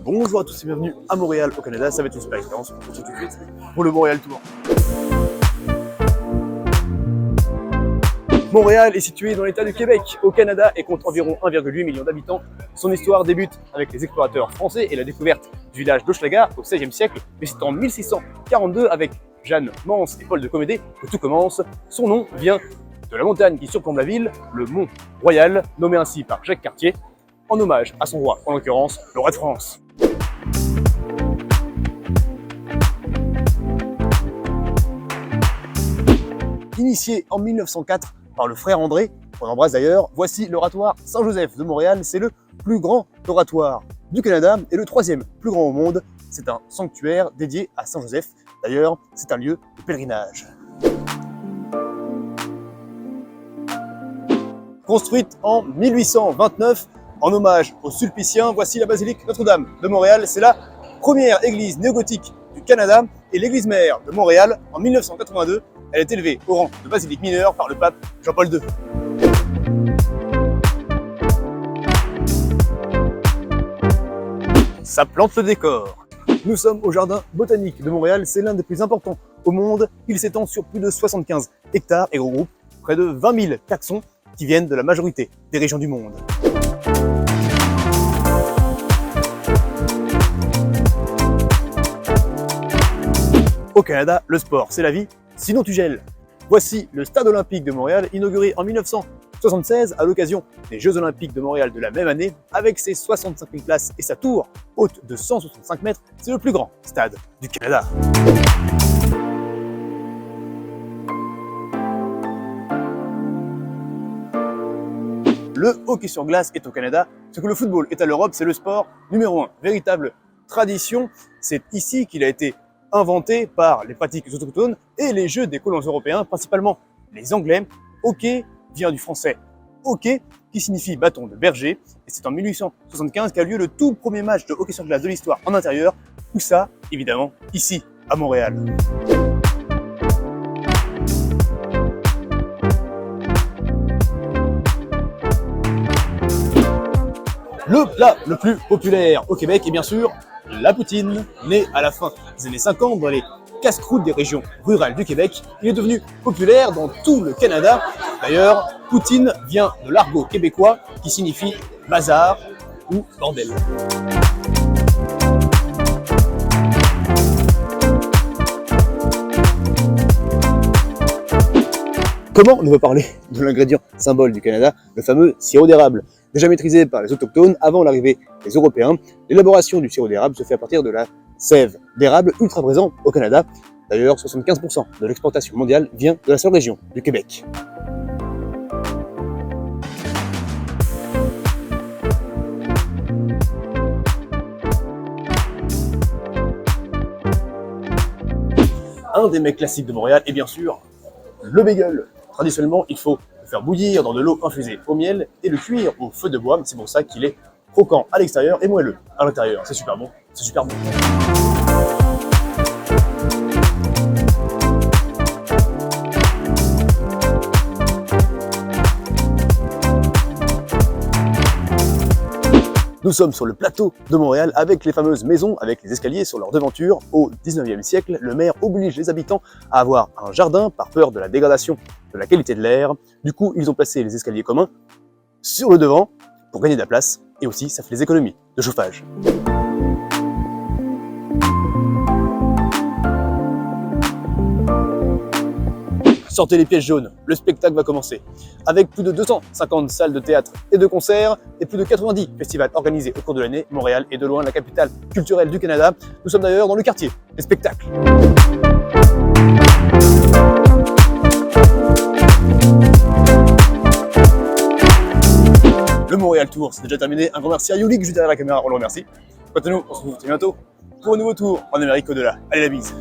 Bonjour à tous et bienvenue à Montréal au Canada, ça va être une super expérience, on se retrouve tout de suite pour le Montréal Tour. Montréal est situé dans l'État du Québec, au Canada, et compte environ 1,8 million d'habitants. Son histoire débute avec les explorateurs français et la découverte du village d'Hochelaga au XVIe siècle, mais c'est en 1642 avec Jeanne Mance et Paul de Comédé que tout commence. Son nom vient de la montagne qui surplombe la ville, le Mont Royal, nommé ainsi par Jacques Cartier, en hommage à son roi, en l'occurrence le roi de France. Initié en 1904 par le frère André, qu'on embrasse d'ailleurs, voici l'oratoire Saint-Joseph de Montréal. C'est le plus grand oratoire du Canada et le troisième plus grand au monde. C'est un sanctuaire dédié à Saint-Joseph. D'ailleurs, c'est un lieu de pèlerinage. Construite en 1829 en hommage aux Sulpiciens, voici la basilique Notre-Dame de Montréal. C'est la première église néogothique du Canada et l'église mère de Montréal en 1982. Elle est élevée au rang de basilique mineure par le pape Jean-Paul II. Ça plante le décor. Nous sommes au jardin botanique de Montréal, c'est l'un des plus importants au monde. Il s'étend sur plus de 75 hectares et regroupe près de 20 000 taxons qui viennent de la majorité des régions du monde. Au Canada, le sport, c'est la vie, sinon tu gèles. Voici le stade olympique de Montréal, inauguré en 1976 à l'occasion des Jeux olympiques de Montréal de la même année, avec ses 65 000 places et sa tour haute de 165 mètres. C'est le plus grand stade du Canada. Le hockey sur glace est au Canada, ce que le football est à l'Europe, c'est le sport numéro 1. Véritable tradition, c'est ici qu'il a été inventé par les pratiques autochtones et les jeux des colons européens, principalement les Anglais. Hockey vient du français hockey, qui signifie bâton de berger, et c'est en 1875 qu'a lieu le tout premier match de hockey sur glace de l'histoire en intérieur, tout ça, évidemment, ici, à Montréal. Le plat le plus populaire au Québec est bien sûr la poutine. Né à la fin des années 50 dans les casse-croûtes des régions rurales du Québec, il est devenu populaire dans tout le Canada. D'ailleurs, poutine vient de l'argot québécois qui signifie bazar ou bordel. Comment ne pas parler de l'ingrédient symbole du Canada, le fameux sirop d'érable. Déjà maîtrisé par les autochtones avant l'arrivée des Européens, l'élaboration du sirop d'érable se fait à partir de la sève d'érable ultra présent au Canada. D'ailleurs, 75% de l'exportation mondiale vient de la seule région du Québec. Un des mets classiques de Montréal est bien sûr le bagel. Traditionnellement, il faut le faire bouillir dans de l'eau infusée au miel et le cuire au feu de bois. C'est pour ça qu'il est croquant à l'extérieur et moelleux à l'intérieur. C'est super bon, c'est super bon. Nous sommes sur le plateau de Montréal avec les fameuses maisons avec les escaliers sur leur devanture. Au 19e siècle, le maire oblige les habitants à avoir un jardin par peur de la dégradation de la qualité de l'air. Du coup, ils ont placé les escaliers communs sur le devant pour gagner de la place et aussi ça fait des économies de chauffage. Sortez les pièces jaunes, le spectacle va commencer. Avec plus de 250 salles de théâtre et de concerts et plus de 90 festivals organisés au cours de l'année, Montréal est de loin la capitale culturelle du Canada. Nous sommes d'ailleurs dans le quartier des spectacles. Le Montréal Tour, c'est déjà terminé. Un grand merci à Youlik, juste derrière la caméra, on le remercie. Quant à nous, on se retrouve très bientôt pour un nouveau tour en Amérique au-delà. Allez, la bise!